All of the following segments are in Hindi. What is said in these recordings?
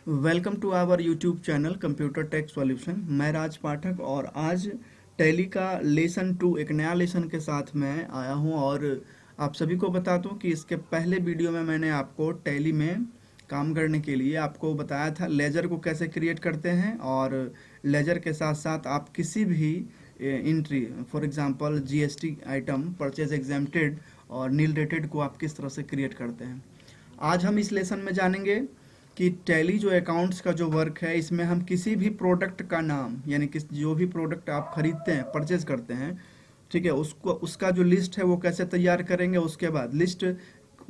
Welcome to our YouTube channel computer tech solution. मैं राज पाठक और आज टैली का लेसन 2 एक नया लेसन के साथ मैं आया हूं। और आप सभी को बता दूं कि इसके पहले वीडियो में मैंने आपको टैली में काम करने के लिए आपको बताया था लेजर को कैसे क्रिएट करते हैं, और लेजर के साथ साथ आप किसी भी entry for example GST item, purchase exempted और नील रेटेड को आप किस तरह से क्रिएट करते हैं। आज हम इस लेसन में जानेंगे कि टैली जो अकाउंट्स का जो वर्क है, इसमें हम किसी भी प्रोडक्ट का नाम यानी कि जो भी प्रोडक्ट आप खरीदते हैं, परचेज करते हैं, ठीक है, उसको उसका जो लिस्ट है वो कैसे तैयार करेंगे। उसके बाद लिस्ट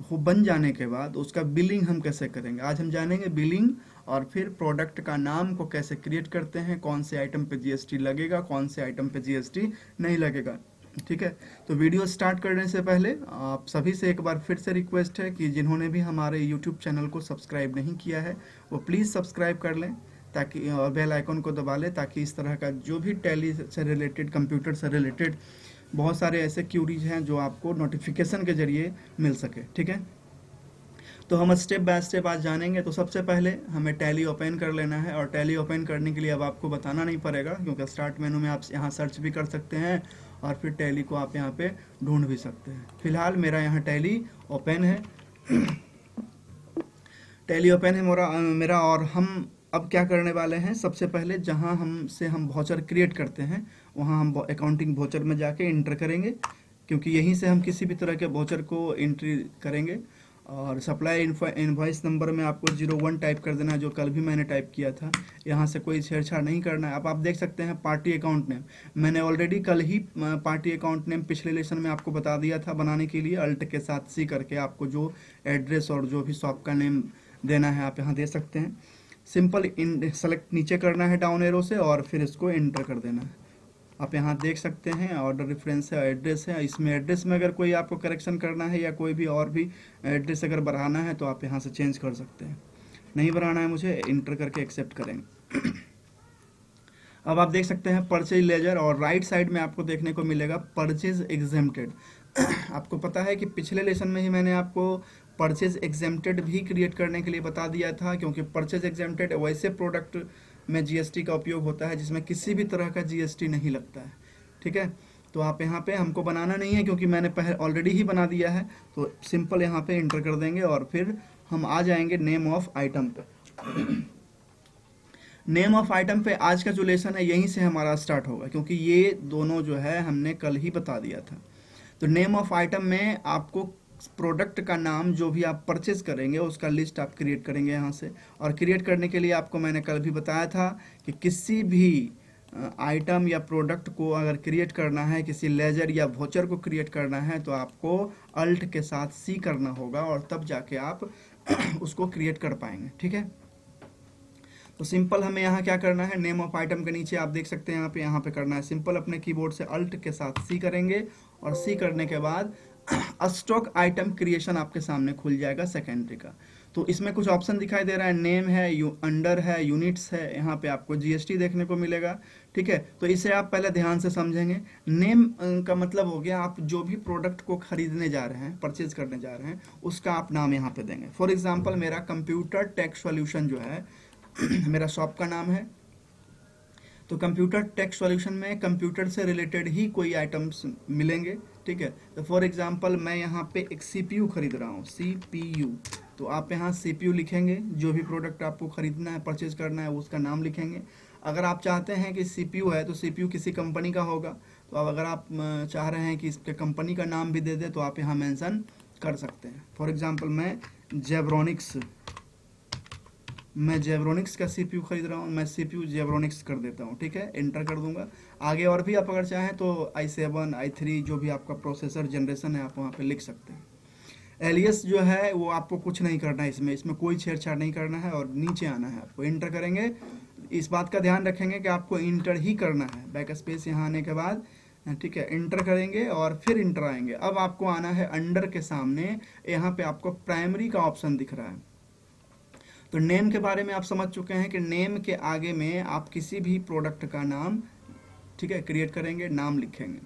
हो बन जाने के बाद उसका बिलिंग हम कैसे करेंगे। आज हम जानेंगे बिलिंग, और फिर प्रोडक्ट का नाम को कैसे क्रिएट करते हैं, कौन से आइटम पे जीएसटी लगेगा, कौन से आइटम पे जीएसटी नहीं लगेगा। ठीक है, तो वीडियो स्टार्ट करने से पहले आप सभी से एक बार फिर से रिक्वेस्ट है कि जिन्होंने भी हमारे यूट्यूब चैनल को सब्सक्राइब नहीं किया है वो प्लीज़ सब्सक्राइब कर लें, ताकि बेल आइकन को दबा लें, ताकि इस तरह का जो भी टैली से रिलेटेड, कंप्यूटर से रिलेटेड बहुत सारे ऐसे क्यूरीज हैं जो आपको नोटिफिकेशन के जरिए मिल सके। ठीक है, तो हम स्टेप बाय स्टेप आज जानेंगे। तो सबसे पहले हमें टैली ओपन कर लेना है, और टैली ओपन करने के लिए अब आपको बताना नहीं पड़ेगा, क्योंकि स्टार्ट मेनू में आप यहाँ सर्च भी कर सकते हैं और फिर टैली को आप यहाँ पे ढूंढ भी सकते हैं। फिलहाल मेरा यहाँ टैली ओपन है टैली ओपन है मेरा। और हम अब क्या करने वाले हैं, सबसे पहले जहाँ हम वॉचर क्रिएट करते हैं वहाँ हम अकाउंटिंग वॉचर में जाके इंटर करेंगे, क्योंकि यहीं से हम किसी भी तरह के वॉचर को एंट्री करेंगे। और सप्लाई इनवॉइस नंबर में आपको 01 टाइप कर देना है, जो कल भी मैंने टाइप किया था। यहाँ से कोई छेड़छाड़ नहीं करना है। अब आप देख सकते हैं पार्टी अकाउंट नेम, मैंने ऑलरेडी कल ही पार्टी अकाउंट नेम पिछले लेसन में आपको बता दिया था बनाने के लिए। अल्ट के साथ सी करके आपको जो एड्रेस और जो भी शॉप का नेम देना है आप यहाँ दे सकते हैं। सिंपल सेलेक्ट नीचे करना है डाउन एरो से, और फिर इसको एंटर कर देना है। आप यहाँ देख सकते हैं ऑर्डर रेफरेंस है, एड्रेस है। इसमें एड्रेस में अगर कोई आपको करेक्शन करना है या कोई भी और भी एड्रेस अगर बढ़ाना है तो आप यहाँ से चेंज कर सकते हैं। नहीं बढ़ाना है मुझे, इंटर करके एक्सेप्ट करेंगे। अब आप देख सकते हैं परचेज लेजर, और राइट साइड में आपको देखने को मिलेगा परचेज एग्जेम्प्टेड। आपको पता है कि पिछले लेसन में ही मैंने आपको परचेज एग्जेम्प्टेड भी क्रिएट करने के लिए बता दिया था, क्योंकि परचेज एग्जेम्प्टेड वैसे प्रोडक्ट में जीएसटी का उपयोग होता है जिसमें किसी भी तरह का जीएसटी नहीं लगता है। ठीक है, तो आप यहाँ पे हमको बनाना नहीं है, क्योंकि मैंने पहले ऑलरेडी ही बना दिया है। तो सिंपल यहाँ पे इंटर कर देंगे और फिर हम आ जाएंगे नेम ऑफ आइटम पे। नेम ऑफ आइटम पे आज का जो लेसन है यहीं से हमारा स्टार्ट होगा, क्योंकि ये दोनों जो है हमने कल ही बता दिया था। तो नेम ऑफ आइटम में आपको प्रोडक्ट का नाम जो भी आप परचेज करेंगे उसका लिस्ट आप क्रिएट करेंगे यहाँ से। और क्रिएट करने के लिए आपको मैंने कल भी बताया था कि किसी भी आइटम या प्रोडक्ट को अगर क्रिएट करना है, किसी लेजर या वोचर को क्रिएट करना है, तो आपको अल्ट के साथ सी करना होगा, और तब जाके आप उसको क्रिएट कर पाएंगे। ठीक है, तो सिंपल हमें यहाँ क्या करना है, नेम ऑफ आइटम के नीचे आप देख सकते हैं यहाँ पे करना है सिंपल अपने कीबोर्ड से अल्ट के साथ सी करेंगे, और सी करने के बाद स्टॉक आइटम क्रिएशन आपके सामने खुल जाएगा सेकेंडरी का। तो इसमें कुछ ऑप्शन दिखाई दे रहा है, नेम है, अंडर है, यूनिट्स है, यहाँ पे आपको जीएसटी देखने को मिलेगा। ठीक है, तो इसे आप पहले ध्यान से समझेंगे। नेम का मतलब हो गया आप जो भी प्रोडक्ट को खरीदने जा रहे हैं, परचेज करने जा रहे हैं, उसका आप नाम यहाँ पे देंगे। फॉर एग्जाम्पल मेरा कंप्यूटर टेक सॉल्यूशन जो है मेरा शॉप का नाम है। तो कंप्यूटर टेक सॉल्यूशन में कंप्यूटर से रिलेटेड ही कोई आइटम्स मिलेंगे। ठीक है, तो फॉर एग्जांपल मैं यहाँ पे एक सीपीयू खरीद रहा हूँ, सीपीयू। तो आप यहाँ सीपीयू लिखेंगे, जो भी प्रोडक्ट आपको खरीदना है, परचेज करना है, उसका नाम लिखेंगे। अगर आप चाहते हैं कि सीपीयू है तो सीपीयू किसी कंपनी का होगा, तो अब अगर आप चाह रहे हैं कि इसके कंपनी का नाम भी दे दे तो आप यहाँ मेंशन कर सकते हैं। फॉर एग्जाम्पल मैं जेब्रोनिक्स का सीपीयू खरीद रहा हूँ, मैं सीपीयू जेब्रोनिक्स कर देता हूँ। ठीक है, एंटर कर दूंगा। आगे और भी आप अगर चाहें तो i7 i3 जो भी आपका प्रोसेसर जनरेशन है आप वहाँ पे लिख सकते हैं। एलियस जो है वो आपको कुछ नहीं करना है, इसमें कोई छेड़छाड़ नहीं करना है, और नीचे आना है आपको, इंटर करेंगे। इस बात का ध्यान रखेंगे कि आपको इंटर ही करना है, बैक स्पेस यहाँ आने के बाद। ठीक है, इंटर करेंगे और फिर इंटर आएंगे। अब आपको आना है अंडर के सामने, यहाँ पे आपको प्राइमरी का ऑप्शन दिख रहा है। तो नेम के बारे में आप समझ चुके हैं कि नेम के आगे में आप किसी भी प्रोडक्ट का नाम, ठीक है, क्रिएट करेंगे, नाम लिखेंगे।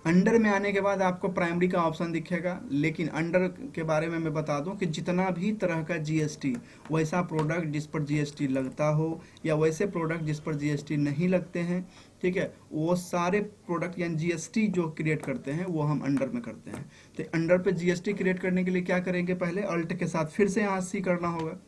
अंडर में आने के बाद आपको प्राइमरी का ऑप्शन दिखेगा, लेकिन अंडर के बारे में मैं बता दूं कि जितना भी तरह का जीएसटी, वैसा प्रोडक्ट जिस पर जीएसटी लगता हो या वैसे प्रोडक्ट जिस पर जीएसटी नहीं लगते हैं, ठीक है, वो सारे प्रोडक्ट यानी जीएसटी जो क्रिएट करते हैं वो हम अंडर में करते हैं। तो अंडर पे जीएसटी क्रिएट करने के लिए क्या करेंगे, पहले अल्ट के साथ फिर से यहाँ सी करना होगा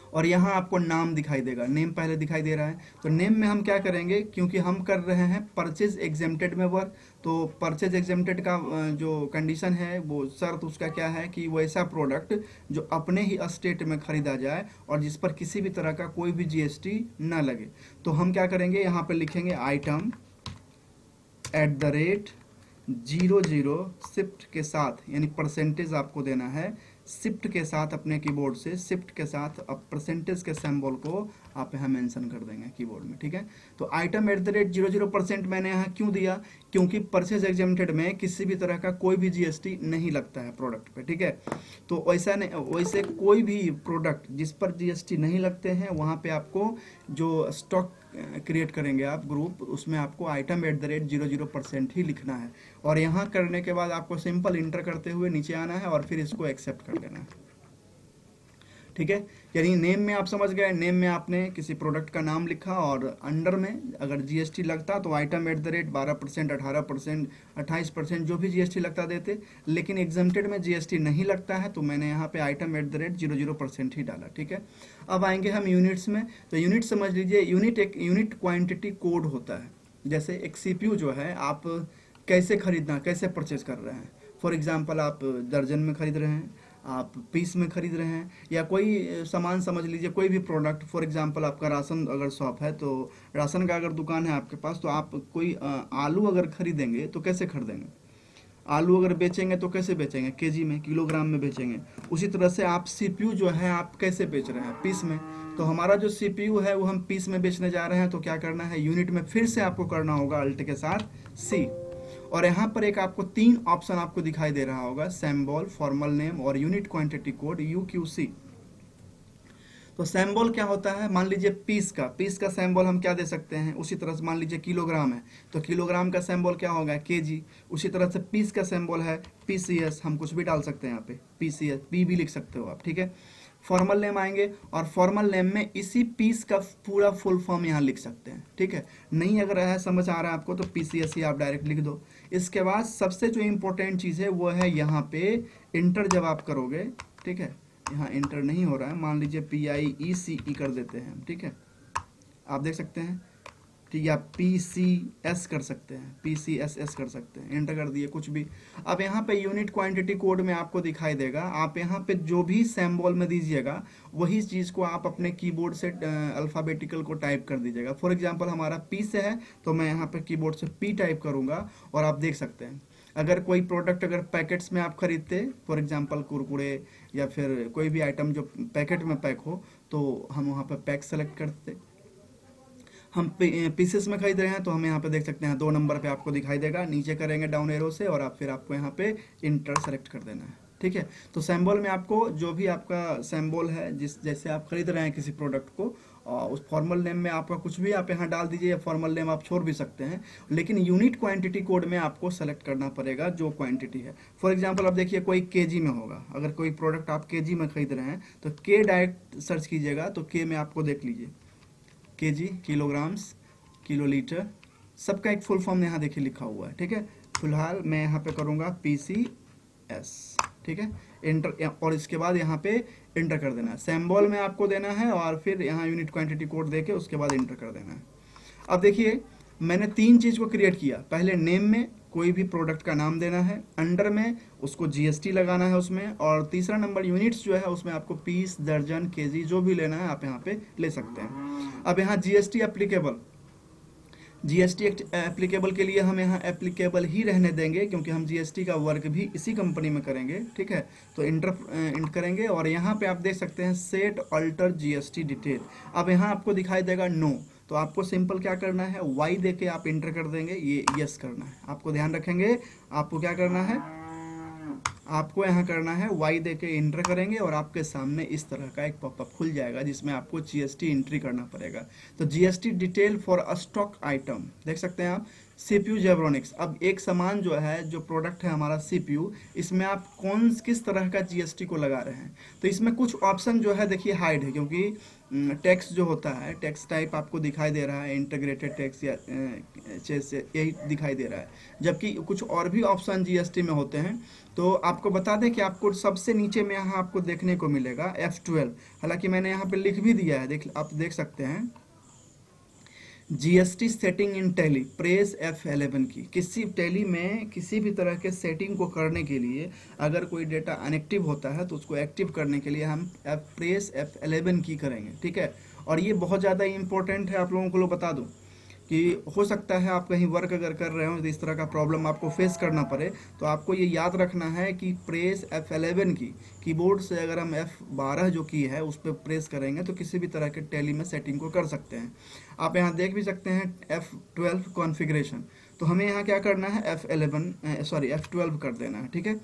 और यहाँ आपको नाम दिखाई देगा, नेम पहले दिखाई दे रहा है। तो नेम में हम क्या करेंगे, क्योंकि हम कर रहे हैं परचेज एग्जेम्प्टेड में वर्क, तो परचेज एग्जेम्प्टेड का जो कंडीशन है वो शर्त उसका क्या है कि वैसा प्रोडक्ट जो अपने ही स्टेट में खरीदा जाए और जिस पर किसी भी तरह का कोई भी जीएसटी ना लगे। तो हम क्या करेंगे, यहाँ पर लिखेंगे आइटम @00 शिफ्ट के साथ, यानी परसेंटेज आपको देना है, शिफ्ट के साथ अपने कीबोर्ड से शिफ्ट के साथ अब परसेंटेज के सिंबल को आप यहाँ मेंशन कर देंगे कीबोर्ड में, ठीक है। तो आइटम @00% मैंने यहाँ क्यों दिया, क्योंकि परचेज एग्जेम्प्टेड में किसी भी तरह का कोई भी जीएसटी नहीं लगता है प्रोडक्ट पे, ठीक है। तो वैसा नहीं, वैसे कोई भी प्रोडक्ट जिस पर जीएसटी नहीं लगते हैं वहाँ पे आपको जो स्टॉक क्रिएट करेंगे आप ग्रुप, उसमें आपको आइटम @00% ही लिखना है और यहाँ करने के बाद आपको सिंपल इंटर करते हुए नीचे आना है और फिर इसको एक्सेप्ट कर लेना है, ठीक है। यानी नेम में आप समझ गए, नेम में आपने किसी प्रोडक्ट का नाम लिखा और अंडर में अगर जीएसटी लगता तो आइटम @12%, 18%, 28% जो भी जीएसटी लगता देते, लेकिन एग्जेम्प्टेड में जीएसटी नहीं लगता है तो मैंने यहाँ पे आइटम @00% ही डाला, ठीक है। अब आएंगे हम यूनिट्स में। तो यूनिट समझ लीजिए, यूनिट एक यूनिट क्वांटिटी कोड होता है। जैसे एक सीपीयू जो है आप कैसे खरीदना, कैसे परचेज कर रहे हैं, फॉर एग्जांपल आप दर्जन में खरीद रहे हैं, आप पीस में खरीद रहे हैं, या कोई सामान समझ लीजिए, कोई भी प्रोडक्ट, फॉर एग्जांपल आपका राशन अगर शॉप है तो राशन का अगर दुकान है आपके पास, तो आप कोई आलू अगर खरीदेंगे तो कैसे खरीदेंगे, आलू अगर बेचेंगे तो कैसे बेचेंगे, केजी में, किलोग्राम में बेचेंगे। उसी तरह से आप सीपीयू जो है आप कैसे बेच रहे हैं, पीस में। तो हमारा जो सीपीयू है वो हम पीस में बेचने जा रहे हैं, तो क्या करना है, यूनिट में फिर से आपको करना होगा अल्ट के साथ सी, और यहाँ पर एक आपको 3 ऑप्शन आपको दिखाई दे रहा होगा, सिंबल, फॉर्मल नेम और यूनिट क्वांटिटी कोड UQC। तो सिंबल क्या होता है, मान लीजिए पीस का सिंबल हम क्या दे सकते हैं, उसी तरह से मान लीजिए किलोग्राम है तो किलोग्राम का सिंबल क्या होगा, केजी। उसी तरह से पीस का सिंबल है PCS, हम कुछ भी डाल सकते हैं यहाँ पे, PCS, P भी लिख सकते हो आप, ठीक है। फॉर्मल नेम आएंगे और फॉर्मल नेम में इसी पीस का पूरा फुल फॉर्म यहाँ लिख सकते हैं, ठीक है। नहीं अगर है समझ आ रहा है आपको तो PCS ही आप डायरेक्ट लिख दो। इसके बाद सबसे जो इम्पोर्टेंट चीज़ है वो है यहाँ पे इंटर जब आप करोगे, ठीक है, यहाँ इंटर नहीं हो रहा है, मान लीजिए PIECE कर देते हैं, ठीक है, आप देख सकते हैं, ठीक है, आप PCS कर सकते हैं, PCSS कर सकते हैं, एंटर कर दिए कुछ भी। अब यहाँ पे यूनिट क्वांटिटी कोड में आपको दिखाई देगा, आप यहाँ पे जो भी सिंबल में दीजिएगा वही चीज़ को आप अपने कीबोर्ड से अल्फ़ाबेटिकल को टाइप कर दीजिएगा। फॉर एग्जांपल हमारा P से है तो मैं यहाँ पे कीबोर्ड से P टाइप करूँगा और आप देख सकते हैं। अगर कोई प्रोडक्ट अगर पैकेट्स में आप खरीदते, फॉर एग्जांपल कुरकुरे या फिर कोई भी आइटम जो पैकेट में पैक हो, तो हम वहाँ पे पैक सेलेक्ट करते। हम पीसेस में खरीद रहे हैं तो हम यहाँ पे देख सकते हैं 2 नंबर पे आपको दिखाई देगा, नीचे करेंगे डाउन एरो से और आप फिर आपको यहाँ पे इंटर सेलेक्ट कर देना है, ठीक है। तो सिंबल में आपको जो भी आपका सिंबल है, जिस जैसे आप खरीद रहे हैं किसी प्रोडक्ट को, उस फॉर्मल नेम में आपका कुछ भी आप यहाँ डाल दीजिए, फॉर्मल नेम आप छोड़ भी सकते हैं, लेकिन यूनिट क्वांटिटी कोड में आपको सेलेक्ट करना पड़ेगा जो क्वांटिटी है। फॉर एग्जांपल अब देखिए कोई केजी में होगा, अगर कोई प्रोडक्ट आप केजी में खरीद रहे हैं तो के डायरेक्ट सर्च कीजिएगा, तो के में आपको देख लीजिए केजी, किलोग्राम्स, किलोलीटर, सबका एक फुल फॉर्म यहाँ देखिए लिखा हुआ है, ठीक है। फिलहाल मैं यहाँ पे करूँगा PCS, ठीक है, इंटर, और इसके बाद यहाँ पे इंटर कर देना है। सिंबल में आपको देना है और फिर यहाँ यूनिट क्वांटिटी कोड देके उसके बाद इंटर कर देना है। अब देखिए मैंने 3 चीज़ को क्रिएट किया, पहले नेम में कोई भी प्रोडक्ट का नाम देना है, अंडर में उसको GST लगाना है उसमें, और तीसरा नंबर यूनिट्स जो है उसमें आपको पीस, दर्जन, केजी जो भी लेना है आप यहाँ पे ले सकते हैं। अब यहाँ GST एप्लीकेबल के लिए हम यहाँ एप्लीकेबल ही रहने देंगे, क्योंकि हम GST का वर्क भी इसी कंपनी में करेंगे, ठीक है। तो इंटर करेंगे और यहाँ पे आप देख सकते हैं सेट अल्टर GST डिटेल। अब यहाँ आपको दिखाई देगा नो, तो आपको सिंपल क्या करना है, Y दे के आप इंटर कर देंगे, ये यस करना है। आपको ध्यान रखेंगे, आपको क्या करना है, आपको यहाँ करना है Y दे के इंटर करेंगे और आपके सामने इस तरह का एक पॉपअप खुल जाएगा जिसमें आपको GST एंट्री करना पड़ेगा। तो GST detail for a stock item देख सकते हैं आप, सीपीयू जेब्रोनिक्स। अब एक सामान जो है, जो प्रोडक्ट है हमारा सीपीयू, इसमें आप किस तरह का जीएसटी को लगा रहे हैं। तो इसमें कुछ ऑप्शन जो है देखिए हाइड है, क्योंकि टैक्स जो होता है, टैक्स टाइप आपको दिखाई दे रहा है, इंटीग्रेटेड टैक्स या चेस, यही दिखाई दे रहा है। जबकि कुछ और भी ऑप्शन जीएसटी में होते हैं। तो आपको बता दें कि आपको सबसे नीचे में यहाँ आपको देखने को मिलेगा F12। हालांकि मैंने यहाँ पे लिख भी दिया है, आप देख सकते हैं, जीएसटी सेटिंग इन टैली, प्रेस F11 की। किसी टैली में किसी भी तरह के सेटिंग को करने के लिए अगर कोई डेटा अनएक्टिव होता है तो उसको एक्टिव करने के लिए हम प्रेस F11 की करेंगे, ठीक है। और ये बहुत ज़्यादा इंपॉर्टेंट है, आप लोगों को बता दूं कि हो सकता है आप कहीं वर्क अगर कर रहे हो तो इस तरह का प्रॉब्लम आपको फेस करना पड़े। तो आपको ये याद रखना है कि प्रेस F11 की, कीबोर्ड से अगर हम F12 जो की है उस पर प्रेस करेंगे तो किसी भी तरह के टैली में सेटिंग को कर सकते हैं। आप यहाँ देख भी सकते हैं F12 कॉन्फ़िगरेशन। तो हमें यहाँ क्या करना है, F12 कर देना है, ठीक है।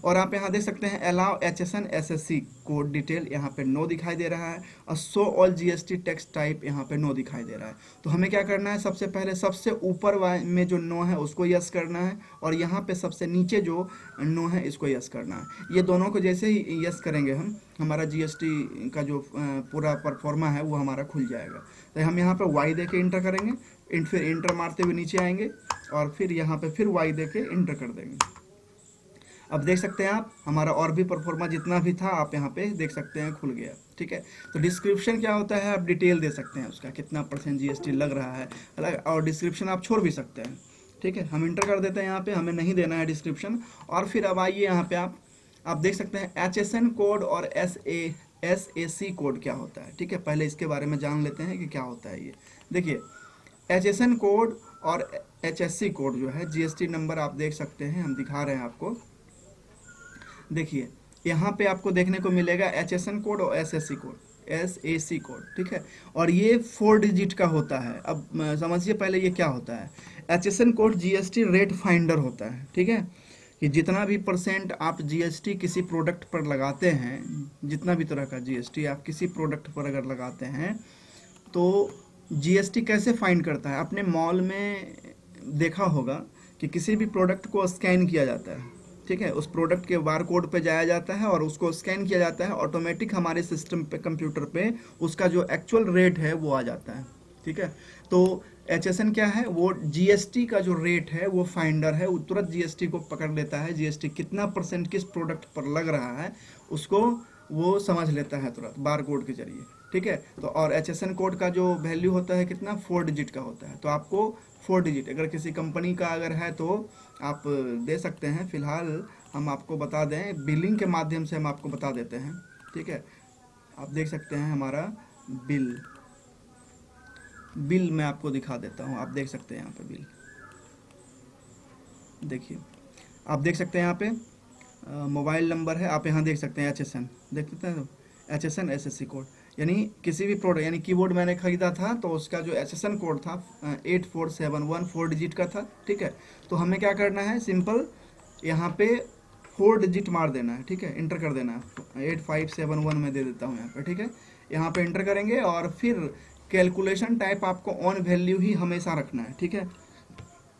और आप यहाँ देख सकते हैं allow HSN SSC code detail, यहाँ पे नो दिखाई दे रहा है, और show all GST text type यहाँ पे नो दिखाई दे रहा है। तो हमें क्या करना है, सबसे पहले सबसे ऊपर में जो नो है उसको यस करना है, और यहाँ पे सबसे नीचे जो नो है इसको यस करना है। ये दोनों को जैसे ही यस करेंगे हम, हमारा जीएसटी का जो पूरा परफॉर्मा है वो हमारा खुल जाएगा। तो हम यहाँ पे वाई दे के इंटर करेंगे, फिर इंटर मारते हुए नीचे आएंगे, और फिर यहाँ पे फिर वाई दे के इंटर कर देंगे। अब देख सकते हैं आप, हमारा और भी परफॉर्मा जितना भी था आप यहाँ पे देख सकते हैं खुल गया, ठीक है। तो डिस्क्रिप्शन क्या होता है, आप डिटेल दे सकते हैं उसका, कितना % जीएसटी लग रहा है, और डिस्क्रिप्शन आप छोड़ भी सकते हैं, ठीक है। हम इंटर कर देते हैं यहाँ पे, हमें नहीं देना है डिस्क्रिप्शन। और फिर अब आइए यहाँ पे आप देख सकते हैं HSN कोड और SAC कोड क्या होता है, ठीक है। पहले इसके बारे में जान लेते हैं कि क्या होता है ये। देखिए HSN कोड और HSC कोड जो है, जीएसटी नंबर आप देख सकते हैं, हम दिखा रहे हैं आपको। देखिए यहाँ पे आपको देखने को मिलेगा HSN कोड और SAC कोड, ठीक है। और ये 4 डिजिट का होता है। अब समझिए पहले ये क्या होता है। HSN code GST rate finder होता है, ठीक है, कि जितना भी % आप जीएसटी किसी प्रोडक्ट पर लगाते हैं, जितना भी तरह का जीएसटी आप किसी प्रोडक्ट पर अगर लगाते हैं, तो जीएसटी कैसे फाइंड करता है। आपने मॉल में देखा होगा कि किसी भी प्रोडक्ट को स्कैन किया जाता है, ठीक है, उस प्रोडक्ट के बार कोड पे जाया जाता है और उसको स्कैन किया जाता है, ऑटोमेटिक हमारे सिस्टम पे, कंप्यूटर पे उसका जो एक्चुअल रेट है वो आ जाता है, ठीक है। तो HSN क्या है, वो जीएसटी का जो रेट है वो फाइंडर है, वो तुरंत जीएसटी को पकड़ लेता है, जीएसटी कितना % किस प्रोडक्ट पर लग रहा है उसको वो समझ लेता है तुरंत बार कोड के जरिए, ठीक है। तो और HSN कोड का जो वैल्यू होता है कितना, 4 डिजिट का होता है। तो आपको 4 डिजिट अगर किसी कंपनी का अगर है तो आप दे सकते हैं। फिलहाल हम आपको बता दें, बिलिंग के माध्यम से हम आपको बता देते हैं, ठीक है। आप देख सकते हैं हमारा बिल मैं आपको दिखा देता हूँ। आप देख सकते हैं यहाँ पे बिल, देखिए आप देख सकते हैं यहाँ पे मोबाइल नंबर है, आप यहाँ देख सकते हैं HSN, देख सकते हैं HSN SSC कोड, यानी किसी भी प्रोडक्ट, यानी कीबोर्ड मैंने खरीदा था तो उसका जो HSN कोड था 8471 4 डिजिट का था, ठीक है। तो हमें क्या करना है, सिंपल यहाँ पे 4 डिजिट मार देना है, ठीक है, इंटर कर देना है। 8571 में दे देता हूँ यहाँ पे, ठीक है। यहाँ पे इंटर करेंगे और फिर कैलकुलेशन टाइप आपको ऑन वैल्यू ही हमेशा रखना है, ठीक है।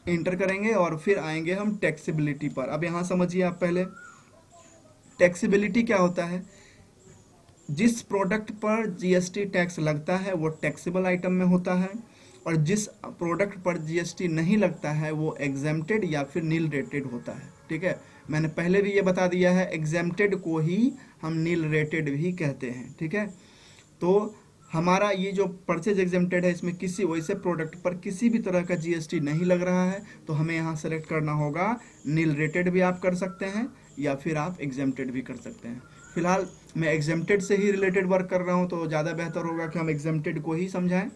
इंटर करेंगे और फिर आएंगे हम टैक्सेबिलिटी पर। अब यहाँ समझिए आप पहले, टैक्सेबिलिटी क्या होता है, जिस प्रोडक्ट पर जीएसटी टैक्स लगता है वो टैक्सेबल आइटम में होता है, और जिस प्रोडक्ट पर जीएसटी नहीं लगता है वो एग्जेम्प्टेड या फिर नील रेटेड होता है, ठीक है। मैंने पहले भी ये बता दिया है, एग्जेम्प्टेड को ही हम नील रेटेड भी कहते हैं, ठीक है। तो हमारा ये जो परचेज एग्जेम्प्टेड है, इसमें किसी वैसे प्रोडक्ट पर किसी भी तरह का जीएसटी नहीं लग रहा है, तो हमें यहाँ सेलेक्ट करना होगा, नील रेटेड भी आप कर सकते हैं या फिर आप एग्जेम्प्टेड भी कर सकते हैं। फिलहाल मैं एग्जेम्प्टेड से ही रिलेटेड वर्क कर रहा हूँ, तो ज़्यादा बेहतर होगा कि हम एग्जेम्प्टेड को ही समझाएं,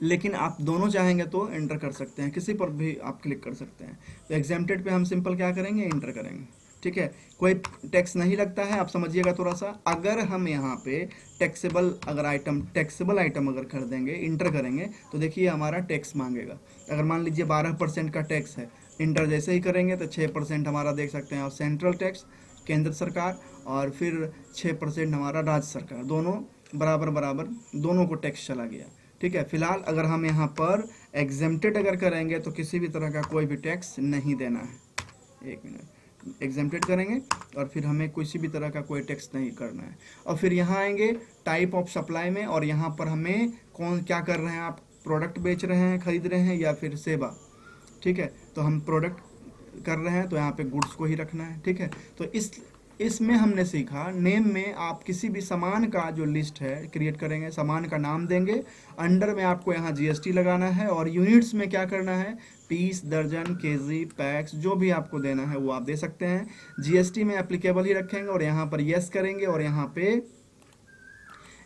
लेकिन आप दोनों चाहेंगे तो एंटर कर सकते हैं, किसी पर भी आप क्लिक कर सकते हैं। तो एग्जेम्प्टेड पे हम सिंपल क्या करेंगे, एंटर करेंगे, ठीक है। कोई टैक्स नहीं लगता है, आप समझिएगा थोड़ा सा। अगर हम यहाँ पे टैक्सेबल आइटम अगर कर देंगे, इंटर करेंगे, तो देखिए हमारा टैक्स मांगेगा। अगर मान लीजिए 12% का टैक्स है, इंटर जैसे ही करेंगे तो 6% हमारा देख सकते हैं, और सेंट्रल टैक्स केंद्र सरकार, और फिर 6% हमारा राज्य सरकार, दोनों बराबर दोनों को टैक्स चला गया, ठीक है। फिलहाल अगर हम यहाँ पर एग्जेम्प्टेड अगर करेंगे तो किसी भी तरह का कोई भी टैक्स नहीं देना है। एक मिनट, एग्जेम्प्टेड करेंगे और फिर हमें किसी भी तरह का कोई टैक्स नहीं करना है। और फिर यहाँ आएंगे टाइप ऑफ सप्लाई में, और यहाँ पर हमें कौन क्या कर रहे हैं, आप प्रोडक्ट बेच रहे हैं, खरीद रहे हैं, या फिर सेवा। ठीक है, तो हम प्रोडक्ट कर रहे हैं तो यहाँ पे गुड्स को ही रखना है। ठीक है, तो इसमें हमने सीखा नेम में आप किसी भी सामान का जो लिस्ट है क्रिएट करेंगे, सामान का नाम देंगे, अंडर में आपको यहाँ जीएसटी लगाना है, और यूनिट्स में क्या करना है, पीस, दर्जन, केजी, पैक्स, जो भी आपको देना है वो आप दे सकते हैं। जीएसटी में एप्लीकेबल ही रखेंगे और यहाँ पर यस करेंगे, और यहाँ पे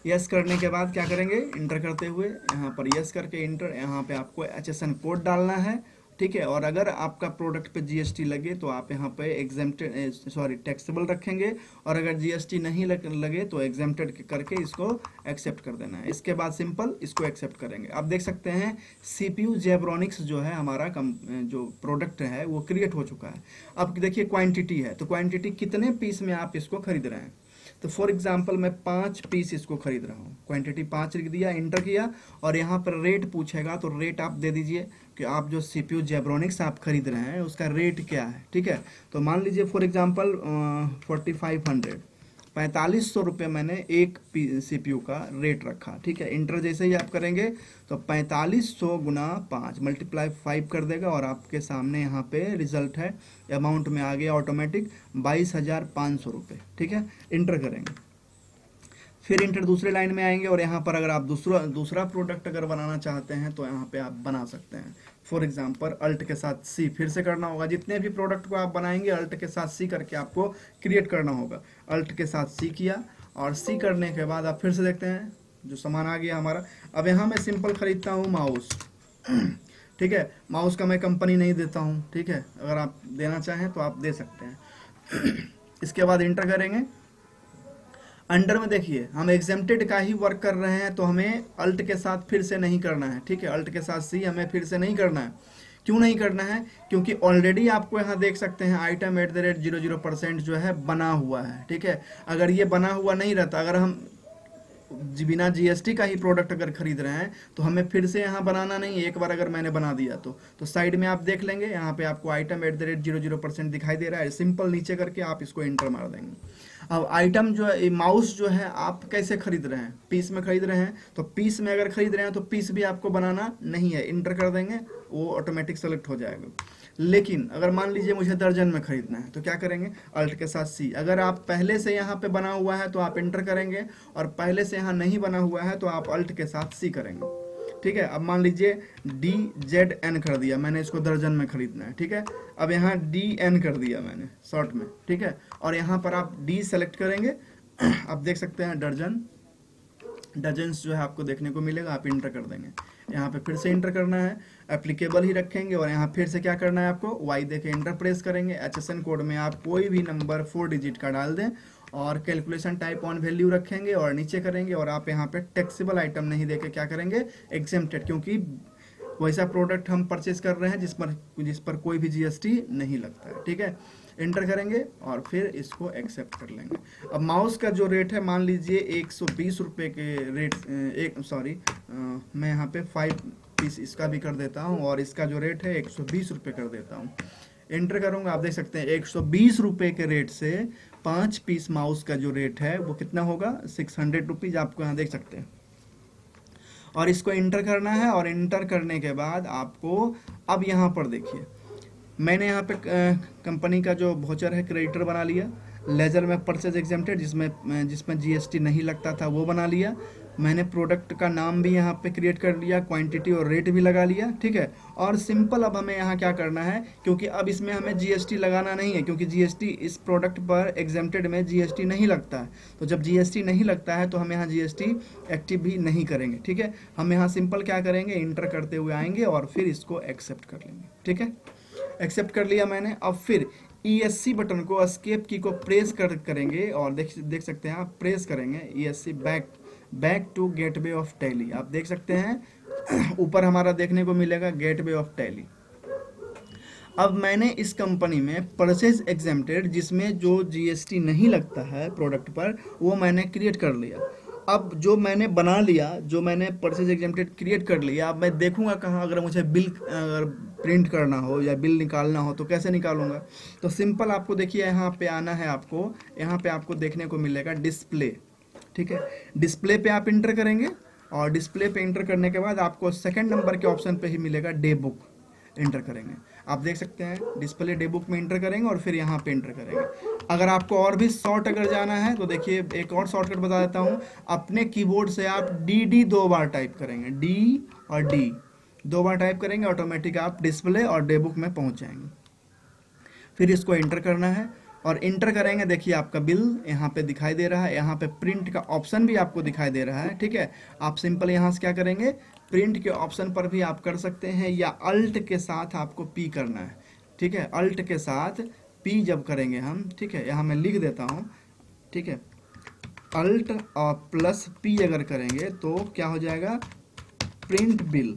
यस करने के बाद क्या करेंगे, इंटर करते हुए यहाँ पर यस करके इंटर, यहाँ पे आपको HSN कोड डालना है। ठीक है, और अगर आपका प्रोडक्ट पे जीएसटी लगे तो आप यहाँ पे एग्जेम्प्टेड टैक्सेबल रखेंगे, और अगर जीएसटी नहीं लगे तो एग्जेम्प्टेड करके इसको एक्सेप्ट कर देना है। इसके बाद सिंपल इसको एक्सेप्ट करेंगे। आप देख सकते हैं CPU जेब्रॉनिक्स जो है हमारा जो प्रोडक्ट है वो क्रिएट हो चुका है। अब देखिए क्वांटिटी है, तो क्वांटिटी कितने पीस में आप इसको खरीद रहे हैं। तो फॉर एग्जांपल मैं 5 पीस इसको खरीद रहा हूँ, क्वांटिटी 5 लिख दिया, इंटर किया, और यहाँ पर रेट पूछेगा तो रेट आप दे दीजिए कि आप जो CPU जेब्रॉनिक्स आप खरीद रहे हैं उसका रेट क्या है। ठीक है, तो मान लीजिए फॉर एग्जांपल 4500 रुपये मैंने एक CPU का रेट रखा। ठीक है, इंटर जैसे ही आप करेंगे तो 4500 गुना 5 मल्टीप्लाई 5 कर देगा, और आपके सामने यहाँ पे रिजल्ट है, अमाउंट में आ गया ऑटोमेटिक 22,500 रुपये। ठीक है, इंटर करेंगे, फिर इंटर दूसरे लाइन में आएंगे, और यहाँ पर अगर आप दूसरा प्रोडक्ट अगर बनाना चाहते हैं तो यहाँ पे आप बना सकते हैं। फॉर एग्जांपल अल्ट के साथ C फिर से करना होगा, जितने भी प्रोडक्ट को आप बनाएंगे अल्ट के साथ C करके आपको क्रिएट करना होगा। अल्ट के साथ C किया, और C करने के बाद आप फिर से देखते हैं जो सामान आ गया हमारा। अब यहाँ मैं सिंपल खरीदता हूँ माउस। ठीक है, माउस का मैं कंपनी नहीं देता हूँ। ठीक है, अगर आप देना चाहें तो आप दे सकते हैं। इसके बाद इंटर करेंगे, अंडर में देखिए हम एग्जेम्प्टेड का ही वर्क कर रहे हैं, तो हमें अल्ट के साथ फिर से नहीं करना है। ठीक है, अल्ट के साथ C हमें फिर से नहीं करना है। क्यों नहीं करना है, क्योंकि ऑलरेडी आपको यहाँ देख सकते हैं आइटम @00% जो है बना हुआ है। ठीक है, अगर ये बना हुआ नहीं रहता, अगर हम बिना जीएसटी का ही प्रोडक्ट अगर खरीद रहे हैं तो हमें फिर से यहाँ बनाना नहीं। एक बार अगर मैंने बना दिया तो साइड में आप देख लेंगे, यहाँ पे आपको आइटम @00% दिखाई दे रहा है। सिंपल नीचे करके आप इसको इंटर मार देंगे। अब आइटम जो है, माउस जो है आप कैसे खरीद रहे हैं, पीस में खरीद रहे हैं, तो पीस में अगर खरीद रहे हैं तो पीस भी आपको बनाना नहीं है, इंटर कर देंगे, वो ऑटोमेटिक सेलेक्ट हो जाएगा। लेकिन अगर मान लीजिए मुझे दर्जन में खरीदना है तो क्या करेंगे, अल्ट के साथ C। अगर आप पहले से यहाँ पे बना हुआ है तो आप इंटर करेंगे, और पहले से यहाँ नहीं बना हुआ है तो आप अल्ट के साथ C करेंगे। ठीक है, अब मान लीजिए DZN कर दिया मैंने, इसको दर्जन में खरीदना है। ठीक है, अब यहाँ DN कर दिया मैंने शॉर्ट में। ठीक है, और यहाँ पर आप D सेलेक्ट करेंगे, आप देख सकते हैं डजन्स जो है आपको देखने को मिलेगा, आप इंटर कर देंगे। यहाँ पे फिर से इंटर करना है, एप्लीकेबल ही रखेंगे, और यहाँ फिर से क्या करना है आपको, Y देके इंटर प्रेस करेंगे। HSN कोड में आप कोई भी नंबर 4 डिजिट का डाल दें, और कैलकुलेशन टाइप ऑन वैल्यू रखेंगे, और नीचे करेंगे, और आप यहाँ पे टैक्सेबल आइटम नहीं देके क्या करेंगे, एग्जेम्प्टेड, क्योंकि वैसा प्रोडक्ट हम परचेज कर रहे हैं जिस पर कोई भी जीएसटी नहीं लगता है। ठीक है, इंटर करेंगे और फिर इसको एक्सेप्ट कर लेंगे। अब माउस का जो रेट है मान लीजिए 120 रुपये के रेट, मैं यहाँ पे 5 पीस इसका भी कर देता हूँ, और इसका जो रेट है 120 रुपये कर देता हूँ। एंटर करूँगा, आप देख सकते हैं 120 रुपये के रेट से 5 पीस माउस का जो रेट है वो कितना होगा, 600 रुपीज़, आपको यहाँ देख सकते हैं। और इसको इंटर करना है, और इंटर करने के बाद आपको अब यहाँ पर देखिए मैंने यहाँ पे कंपनी का जो वोचर है क्रेडिटर बना लिया, लेजर में परचेज एग्जेम्प्टेड जिसमें जीएसटी नहीं लगता था वो बना लिया, मैंने प्रोडक्ट का नाम भी यहाँ पे क्रिएट कर लिया, क्वांटिटी और रेट भी लगा लिया। ठीक है, और सिंपल अब हमें यहाँ क्या करना है, क्योंकि अब इसमें हमें जीएसटी लगाना नहीं है, क्योंकि जीएसटी इस प्रोडक्ट पर एग्जेम्प्टेड में जीएसटी नहीं लगता है। तो जब जीएसटी नहीं लगता है तो हम यहाँ जीएसटी एक्टिव भी नहीं करेंगे। ठीक है, हम यहाँ सिंपल क्या करेंगे, इंटर करते हुए आएंगे और फिर इसको एक्सेप्ट कर लेंगे। ठीक है, एक्सेप्ट कर लिया मैंने। अब फिर ESC बटन को, एस्केप की को प्रेस करेंगे, और देख सकते हैं आप प्रेस करेंगे ESC back to gateway of Tally. आप देख सकते हैं ऊपर हमारा देखने को मिलेगा गेटवे ऑफ टैली। अब मैंने इस कंपनी में परचेज एग्जेम्प्टेड जिसमें जो जीएसटी नहीं लगता है प्रोडक्ट पर, वो मैंने क्रिएट कर लिया। अब जो मैंने बना लिया, जो मैंने परचेज एग्जेम्प्टेड क्रिएट कर लिया, अब मैं देखूंगा कहाँ, अगर मुझे बिल अगर प्रिंट करना हो या बिल निकालना हो तो कैसे निकालूंगा। तो सिंपल आपको देखिए यहाँ पे आना है, आपको यहाँ पे आपको देखने को मिलेगा डिस्प्ले। ठीक है, डिस्प्ले पे आप इंटर करेंगे और डिस्प्ले पे इंटर करने के बाद आपको सेकंड नंबर के ऑप्शन पे ही मिलेगा डे बुक, इंटर करेंगे। आप देख सकते हैं डिस्प्ले डे बुक में इंटर करेंगे और फिर यहाँ पे इंटर करेंगे। अगर आपको और भी शॉर्ट अगर जाना है तो देखिए एक और शॉर्टकट बता देता हूँ। अपने कीबोर्ड से आप डी 2 बार टाइप करेंगे, डी और डी 2 बार टाइप करेंगे, ऑटोमेटिक आप डिस्प्ले और डे बुक में पहुँच जाएंगे। फिर इसको इंटर करना है और इंटर करेंगे, देखिए आपका बिल यहाँ पे दिखाई दे रहा है, यहाँ पे प्रिंट का ऑप्शन भी आपको दिखाई दे रहा है। ठीक है, आप सिंपल यहाँ से क्या करेंगे, प्रिंट के ऑप्शन पर भी आप कर सकते हैं या अल्ट के साथ आपको पी करना है। ठीक है, अल्ट के साथ पी जब करेंगे हम, ठीक है, यहाँ मैं लिख देता हूँ। ठीक है, अल्ट और प्लस पी अगर करेंगे तो क्या हो जाएगा, प्रिंट बिल,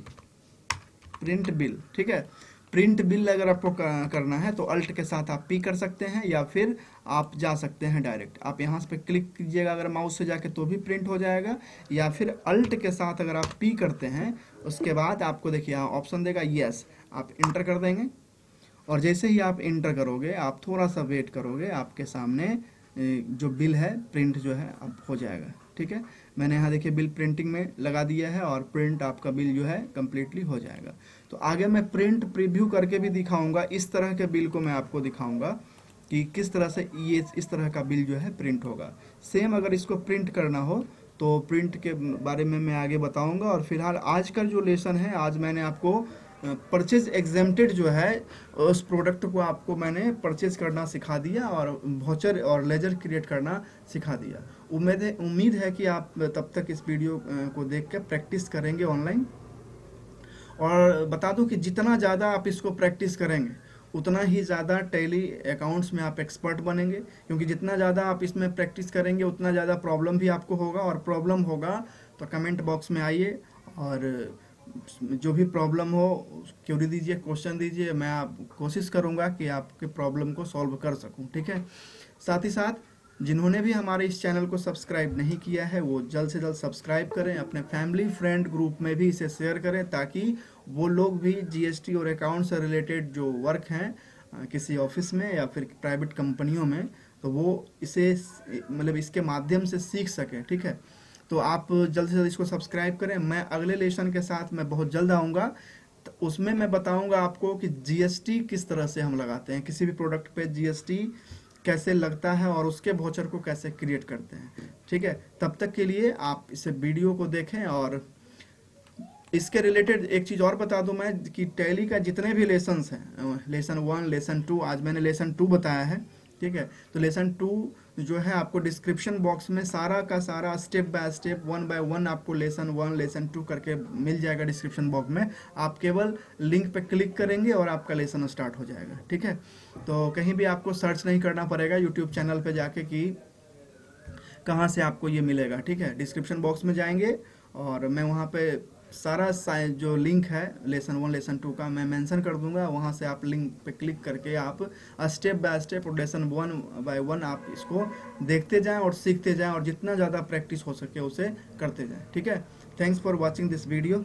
प्रिंट बिल। ठीक है, प्रिंट बिल अगर आपको करना है तो अल्ट के साथ आप पी कर सकते हैं या फिर आप जा सकते हैं डायरेक्ट, आप यहाँ पे क्लिक कीजिएगा अगर माउस से जाके तो भी प्रिंट हो जाएगा, या फिर अल्ट के साथ अगर आप पी करते हैं उसके बाद आपको देखिए यहाँ ऑप्शन देगा यस, आप इंटर कर देंगे। और जैसे ही आप इंटर करोगे, आप थोड़ा सा वेट करोगे, आपके सामने जो बिल है प्रिंट जो है अब हो जाएगा। ठीक है, मैंने यहाँ देखिए बिल प्रिंटिंग में लगा दिया है और प्रिंट आपका बिल जो है कम्प्लीटली हो जाएगा। तो आगे मैं प्रिंट प्रीव्यू करके भी दिखाऊंगा, इस तरह के बिल को मैं आपको दिखाऊंगा कि किस तरह से ये इस तरह का बिल जो है प्रिंट होगा। सेम अगर इसको प्रिंट करना हो तो प्रिंट के बारे में मैं आगे बताऊंगा। और फिलहाल आज का जो लेसन है, आज मैंने आपको परचेज एग्जेम्प्टेड जो है उस प्रोडक्ट को आपको मैंने परचेज करना सिखा दिया और वाउचर और लेजर क्रिएट करना सिखा दिया। उम्मीद है कि आप तब तक इस वीडियो को देख के प्रैक्टिस करेंगे ऑनलाइन। और बता दूं कि जितना ज़्यादा आप इसको प्रैक्टिस करेंगे उतना ही ज़्यादा टैली अकाउंट्स में आप एक्सपर्ट बनेंगे, क्योंकि जितना ज़्यादा आप इसमें प्रैक्टिस करेंगे उतना ज़्यादा प्रॉब्लम भी आपको होगा। और प्रॉब्लम होगा तो कमेंट बॉक्स में आइए और जो भी प्रॉब्लम हो क्वेरी दीजिए, क्वेश्चन दीजिए, मैं आप कोशिश करूंगा कि आपके प्रॉब्लम को सॉल्व कर सकूं। ठीक है, साथ ही साथ जिन्होंने भी हमारे इस चैनल को सब्सक्राइब नहीं किया है वो जल्द से जल्द सब्सक्राइब करें, अपने फैमिली फ्रेंड ग्रुप में भी इसे शेयर करें ताकि वो लोग भी जीएसटी और अकाउंट से रिलेटेड जो वर्क हैं किसी ऑफिस में या फिर प्राइवेट कंपनियों में, तो वो इसे मतलब इसके माध्यम से सीख सकें। ठीक है, तो आप जल्द से जल्द इसको सब्सक्राइब करें। मैं अगले लेसन के साथ मैं बहुत जल्द आऊँगा, तो उसमें मैं बताऊँगा आपको कि जीएसटी किस तरह से हम लगाते हैं, किसी भी प्रोडक्ट पे जीएसटी कैसे लगता है और उसके वाउचर को कैसे क्रिएट करते हैं। ठीक है, तब तक के लिए आप इसे वीडियो को देखें। और इसके रिलेटेड एक चीज़ और बता दूं मैं कि टैली का जितने भी लेसन्स हैं, लेसन 1 लेसन 2, आज मैंने लेसन 2 बताया है। ठीक है, तो लेसन 2 जो है आपको डिस्क्रिप्शन बॉक्स में सारा का सारा स्टेप बाय स्टेप 1 बाय 1 आपको लेसन 1 लेसन 2 करके मिल जाएगा डिस्क्रिप्शन बॉक्स में। आप केवल लिंक पे क्लिक करेंगे और आपका लेसन स्टार्ट हो जाएगा। ठीक है, तो कहीं भी आपको सर्च नहीं करना पड़ेगा यूट्यूब चैनल पे जाके कि कहाँ से आपको ये मिलेगा। ठीक है, डिस्क्रिप्शन बॉक्स में जाएंगे और मैं वहाँ पे सारा जो लिंक है लेसन 1 लेसन 2 का मैं मेंशन कर दूंगा, वहाँ से आप लिंक पे क्लिक करके आप स्टेप बाय स्टेप और लेसन 1 बाय 1 आप इसको देखते जाएं और सीखते जाएं और जितना ज़्यादा प्रैक्टिस हो सके उसे करते जाएं। ठीक है, thanks for watching this video.